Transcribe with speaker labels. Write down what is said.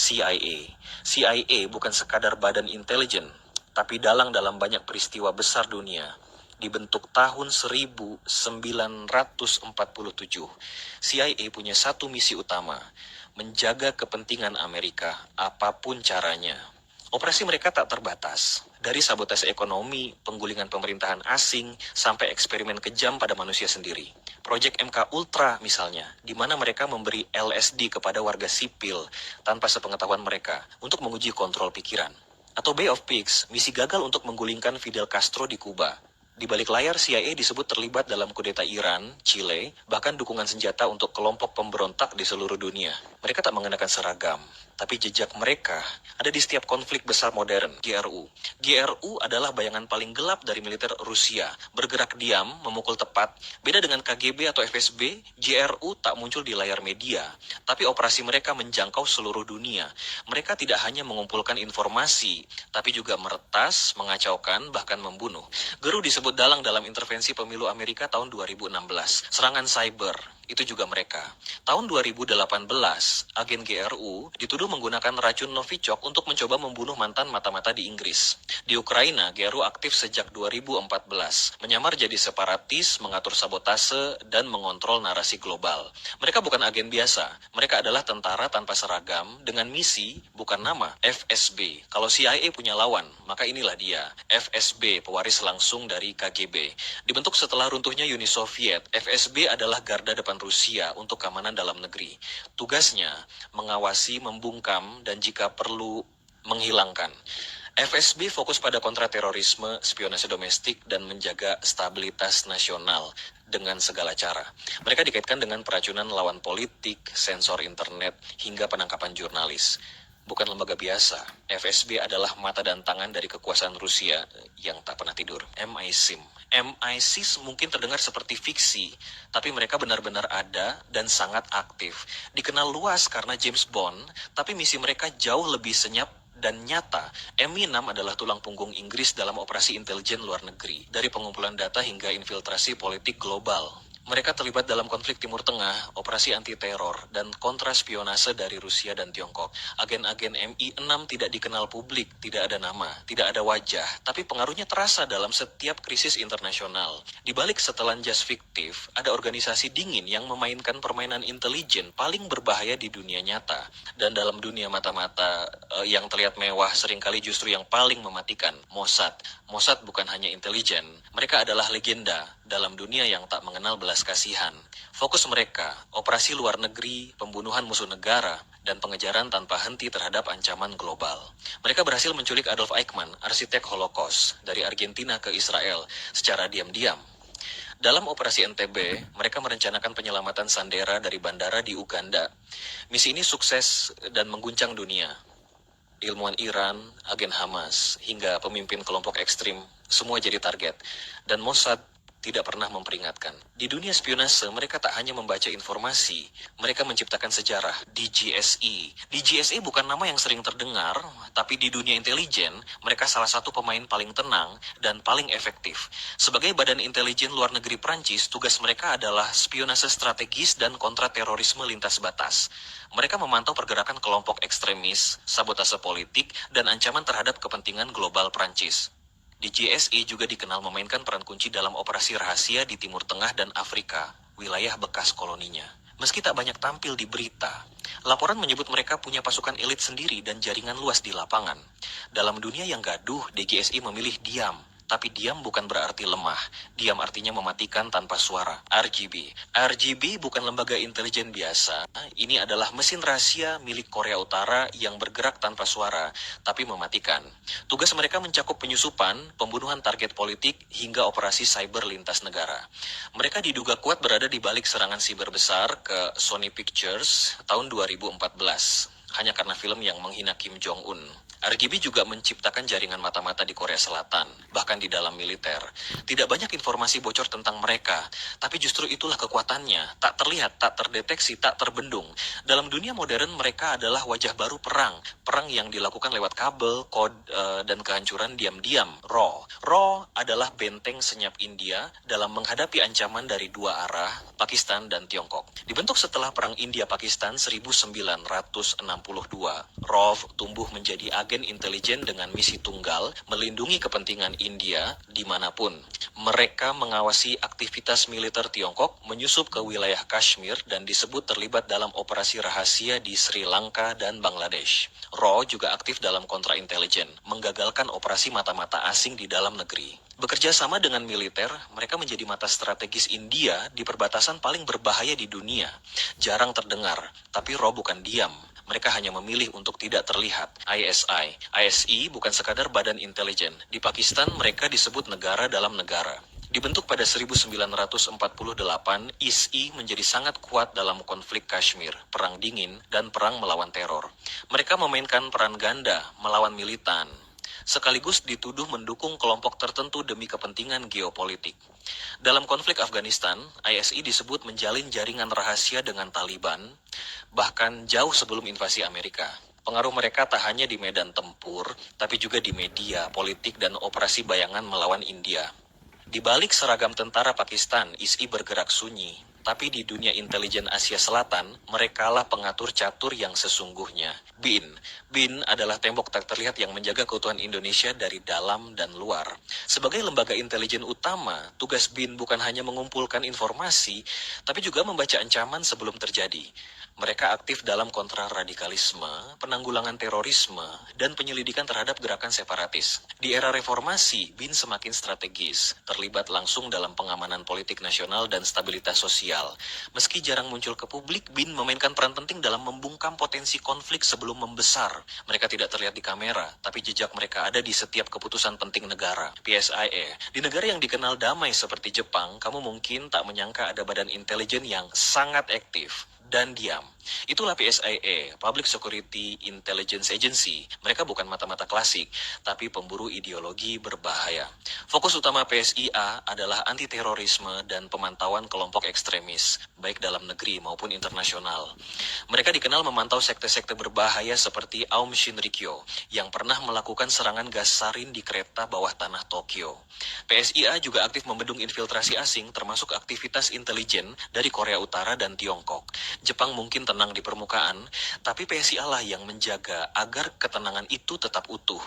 Speaker 1: CIA. CIA bukan sekadar badan intelijen, tapi dalam banyak peristiwa besar dunia. Dibentuk tahun 1947, CIA punya satu misi utama, menjaga kepentingan Amerika, apapun caranya. Operasi mereka tak terbatas, dari sabotase ekonomi, penggulingan pemerintahan asing, sampai eksperimen kejam pada manusia sendiri. Proyek MK Ultra misalnya, di mana mereka memberi LSD kepada warga sipil tanpa sepengetahuan mereka untuk menguji kontrol pikiran. Atau Bay of Pigs, misi gagal untuk menggulingkan Fidel Castro di Kuba. Di balik layar, CIA disebut terlibat dalam kudeta Iran, Chile, bahkan dukungan senjata untuk kelompok pemberontak di seluruh dunia. Mereka tak mengenakan seragam, tapi jejak mereka ada di setiap konflik besar modern, GRU. GRU adalah bayangan paling gelap dari militer Rusia, bergerak diam, memukul tepat. Beda dengan KGB atau FSB, GRU tak muncul di layar media, tapi operasi mereka menjangkau seluruh dunia. Mereka tidak hanya mengumpulkan informasi, tapi juga meretas, mengacaukan, bahkan membunuh. GRU disebut dalang dalam intervensi pemilu Amerika tahun 2016. Serangan cyber, itu juga mereka. Tahun 2018, agen GRU dituduh menggunakan racun Novichok untuk mencoba membunuh mantan mata-mata di Inggris. Di Ukraina, GRU aktif sejak 2014, menyamar jadi separatis, mengatur sabotase, dan mengontrol narasi global. Mereka bukan agen biasa, mereka adalah tentara tanpa seragam, dengan misi, bukan nama, FSB. Kalau CIA punya lawan, maka inilah dia, FSB, pewaris langsung dari KGB. Dibentuk setelah runtuhnya Uni Soviet, FSB adalah garda depan Rusia untuk keamanan dalam negeri. Tugasnya mengawasi, membungkam, dan jika perlu menghilangkan. FSB fokus pada kontraterorisme, spionase domestik, dan menjaga stabilitas nasional dengan segala cara. Mereka dikaitkan dengan peracunan lawan politik, sensor internet, hingga penangkapan jurnalis. Bukan lembaga biasa, FSB adalah mata dan tangan dari kekuasaan Rusia yang tak pernah tidur. MI6. MI6 mungkin terdengar seperti fiksi, tapi mereka benar-benar ada dan sangat aktif. Dikenal luas karena James Bond, tapi misi mereka jauh lebih senyap dan nyata. MI6 adalah tulang punggung Inggris dalam operasi intelijen luar negeri, dari pengumpulan data hingga infiltrasi politik global. Mereka terlibat dalam konflik Timur Tengah, operasi anti-teror, dan kontraspionase dari Rusia dan Tiongkok. Agen-agen MI6 tidak dikenal publik, tidak ada nama, tidak ada wajah, tapi pengaruhnya terasa dalam setiap krisis internasional. Di balik setelan jas fiktif, ada organisasi dingin yang memainkan permainan intelijen paling berbahaya di dunia nyata. Dan dalam dunia mata-mata yang terlihat mewah, seringkali justru yang paling mematikan, Mossad. Mossad bukan hanya intelijen, mereka adalah legenda dalam dunia yang tak mengenal belas kasihan. Fokus mereka, operasi luar negeri, pembunuhan musuh negara, dan pengejaran tanpa henti terhadap ancaman global. Mereka berhasil menculik Adolf Eichmann, arsitek Holocaust, dari Argentina ke Israel secara diam-diam. Dalam operasi NTB, mereka merencanakan penyelamatan Sandera dari bandara di Uganda. Misi ini sukses dan mengguncang dunia. Ilmuwan Iran, agen Hamas, hingga pemimpin kelompok ekstrim, semua jadi target. Dan Mossad tidak pernah memperingatkan. Di dunia spionase, mereka tak hanya membaca informasi, mereka menciptakan sejarah. DGSE. DGSE bukan nama yang sering terdengar, tapi di dunia intelijen, mereka salah satu pemain paling tenang dan paling efektif. Sebagai badan intelijen luar negeri Prancis, tugas mereka adalah spionase strategis dan kontraterorisme lintas batas. Mereka memantau pergerakan kelompok ekstremis, sabotase politik, dan ancaman terhadap kepentingan global Prancis. Di GSE juga dikenal memainkan peran kunci dalam operasi rahasia di Timur Tengah dan Afrika, wilayah bekas koloninya. Meski tak banyak tampil di berita, laporan menyebut mereka punya pasukan elit sendiri dan jaringan luas di lapangan. Dalam dunia yang gaduh, DGSI memilih diam. Tapi diam bukan berarti lemah. Diam artinya mematikan tanpa suara. RGB. RGB bukan lembaga intelijen biasa. Ini adalah mesin rahasia milik Korea Utara yang bergerak tanpa suara, tapi mematikan. Tugas mereka mencakup penyusupan, pembunuhan target politik, hingga operasi cyber lintas negara. Mereka diduga kuat berada di balik serangan siber besar ke Sony Pictures tahun 2014. Hanya karena film yang menghina Kim Jong-un. RGB juga menciptakan jaringan mata-mata di Korea Selatan, bahkan di dalam militer. Tidak banyak informasi bocor tentang mereka, tapi justru itulah kekuatannya. Tak terlihat, tak terdeteksi, tak terbendung. Dalam dunia modern, mereka adalah wajah baru perang. Perang yang dilakukan lewat kabel, dan kehancuran diam-diam. RAW adalah benteng senyap India dalam menghadapi ancaman dari dua arah, Pakistan dan Tiongkok. Dibentuk setelah Perang India-Pakistan 1962, RAW tumbuh menjadi agen intelijen dengan misi tunggal, melindungi kepentingan India dimanapun. Mereka mengawasi aktivitas militer Tiongkok, menyusup ke wilayah Kashmir, dan disebut terlibat dalam operasi rahasia di Sri Lanka dan Bangladesh. RAW juga aktif dalam kontra-intelijen, menggagalkan operasi mata-mata asing di dalam negeri. Bekerja sama dengan militer, mereka menjadi mata strategis India di perbatasan paling berbahaya di dunia. Jarang terdengar, tapi RAW bukan diam. Mereka hanya memilih untuk tidak terlihat. ISI bukan sekadar badan intelijen. Di Pakistan, mereka disebut negara dalam negara. Dibentuk pada 1948, ISI menjadi sangat kuat dalam konflik Kashmir, Perang Dingin, dan perang melawan teror. Mereka memainkan peran ganda, melawan militan, sekaligus dituduh mendukung kelompok tertentu demi kepentingan geopolitik. Dalam konflik Afghanistan, ISI disebut menjalin jaringan rahasia dengan Taliban, bahkan jauh sebelum invasi Amerika. Pengaruh mereka tak hanya di medan tempur, tapi juga di media, politik, dan operasi bayangan melawan India. Di balik seragam tentara Pakistan, ISI bergerak sunyi. Tapi di dunia intelijen Asia Selatan, merekalah pengatur catur yang sesungguhnya. BIN adalah tembok tak terlihat yang menjaga keutuhan Indonesia dari dalam dan luar. Sebagai lembaga intelijen utama, tugas BIN bukan hanya mengumpulkan informasi, tapi juga membaca ancaman sebelum terjadi. Mereka aktif dalam kontraradikalisme, penanggulangan terorisme, dan penyelidikan terhadap gerakan separatis. Di era reformasi, BIN semakin strategis, terlibat langsung dalam pengamanan politik nasional dan stabilitas sosial. Meski jarang muncul ke publik, BIN memainkan peran penting dalam membungkam potensi konflik sebelum membesar. Mereka tidak terlihat di kamera, tapi jejak mereka ada di setiap keputusan penting negara. PSIA, di negara yang dikenal damai seperti Jepang, kamu mungkin tak menyangka ada badan intelijen yang sangat aktif dan diam. Itulah PSIA, Public Security Intelligence Agency. Mereka bukan mata-mata klasik, tapi pemburu ideologi berbahaya. Fokus utama PSIA adalah anti-terorisme dan pemantauan kelompok ekstremis, baik dalam negeri maupun internasional. Mereka dikenal memantau sekte-sekte berbahaya seperti Aum Shinrikyo, yang pernah melakukan serangan gas sarin di kereta bawah tanah Tokyo. PSIA juga aktif membendung infiltrasi asing, termasuk aktivitas intelijen dari Korea Utara dan Tiongkok. Jepang mungkin tenang di permukaan, tapi PSIA lah yang menjaga agar ketenangan itu tetap utuh.